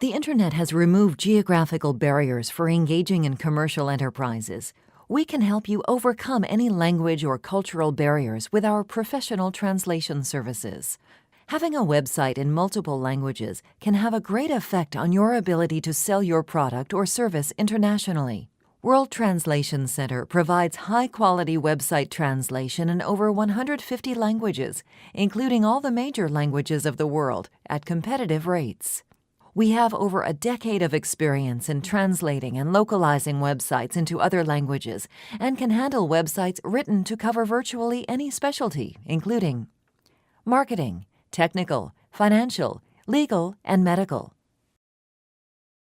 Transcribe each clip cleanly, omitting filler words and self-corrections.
The Internet has removed geographical barriers for engaging in commercial enterprises. We can help you overcome any language or cultural barriers with our professional translation services. Having a website in multiple languages can have a great effect on your ability to sell your product or service internationally. World Translation Center provides high-quality website translation in over 150 languages, including all the major languages of the world, at competitive rates. We have over a decade of experience in translating and localizing websites into other languages and can handle websites written to cover virtually any specialty, including marketing, technical, financial, legal, and medical.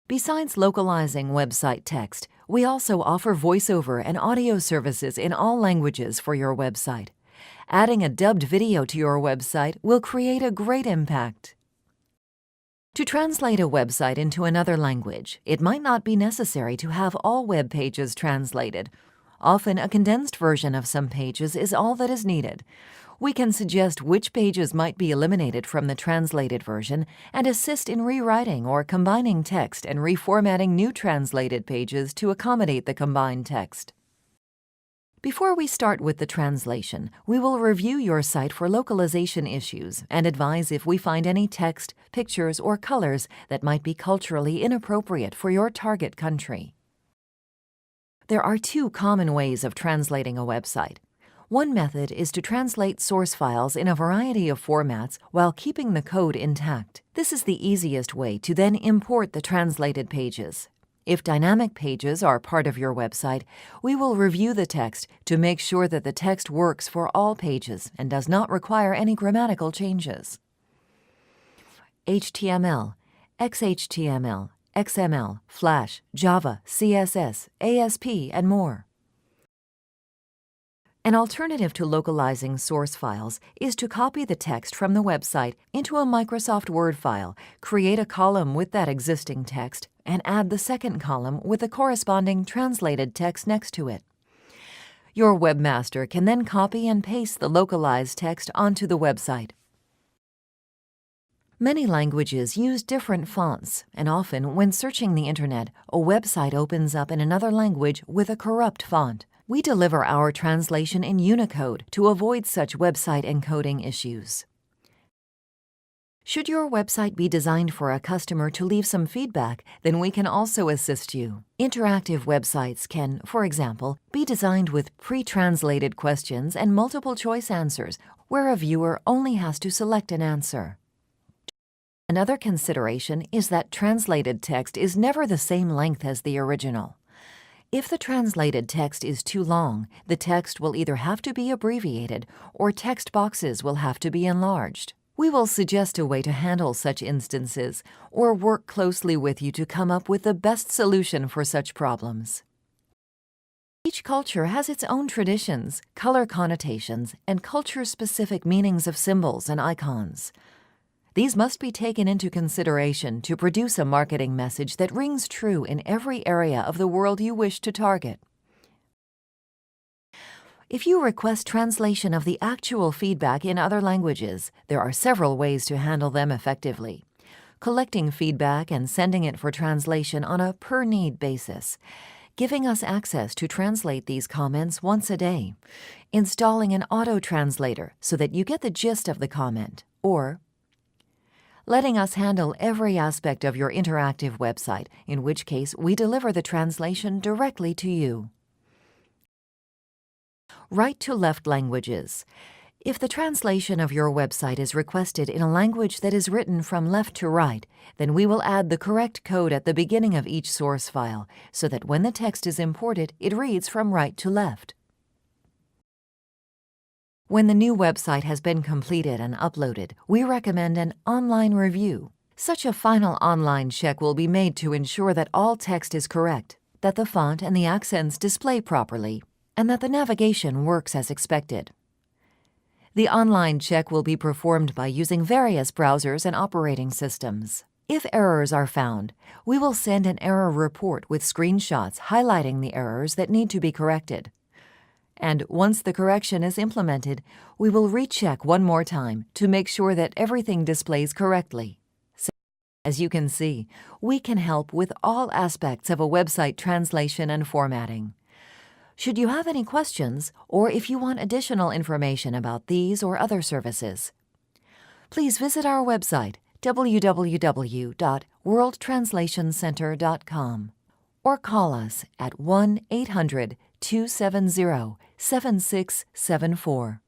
Besides localizing website text, we also offer voiceover and audio services in all languages for your website. Adding a dubbed video to your website will create a great impact. To translate a website into another language, it might not be necessary to have all web pages translated. Often, a condensed version of some pages is all that is needed. We can suggest which pages might be eliminated from the translated version and assist in rewriting or combining text and reformatting new translated pages to accommodate the combined text. Before we start with the translation, we will review your site for localization issues and advise if we find any text, pictures, or colors that might be culturally inappropriate for your target country. There are two common ways of translating a website. One method is to translate source files in a variety of formats while keeping the code intact. This is the easiest way to then import the translated pages. If dynamic pages are part of your website, we will review the text to make sure that the text works for all pages and does not require any grammatical changes. HTML, XHTML, XML, Flash, Java, CSS, ASP, and more. An alternative to localizing source files is to copy the text from the website into a Microsoft Word file, create a column with that existing text, and add the second column with the corresponding translated text next to it. Your webmaster can then copy and paste the localized text onto the website. Many languages use different fonts, and often, when searching the Internet, a website opens up in another language with a corrupt font. We deliver our translation in Unicode to avoid such website encoding issues. Should your website be designed for a customer to leave some feedback, then we can also assist you. Interactive websites can, for example, be designed with pre-translated questions and multiple-choice answers, where a viewer only has to select an answer. Another consideration is that translated text is never the same length as the original. If the translated text is too long, the text will either have to be abbreviated or text boxes will have to be enlarged. We will suggest a way to handle such instances or work closely with you to come up with the best solution for such problems. Each culture has its own traditions, color connotations, and culture-specific meanings of symbols and icons. These must be taken into consideration to produce a marketing message that rings true in every area of the world you wish to target. If you request translation of the actual feedback in other languages, there are several ways to handle them effectively. Collecting feedback and sending it for translation on a per-need basis. Giving us access to translate these comments once a day. Installing an auto-translator so that you get the gist of the comment. Or letting us handle every aspect of your interactive website, in which case we deliver the translation directly to you. Right-to-left languages. If the translation of your website is requested in a language that is written from left to right, then we will add the correct code at the beginning of each source file, so that when the text is imported, it reads from right to left. When the new website has been completed and uploaded, we recommend an online review. Such a final online check will be made to ensure that all text is correct, that the font and the accents display properly, and that the navigation works as expected. The online check will be performed by using various browsers and operating systems. If errors are found, we will send an error report with screenshots highlighting the errors that need to be corrected. And once the correction is implemented, we will recheck one more time to make sure that everything displays correctly. As you can see, we can help with all aspects of a website translation and formatting. Should you have any questions, or if you want additional information about these or other services, please visit our website, www.worldtranslationcenter.com, or call us at 1-800-270-7674.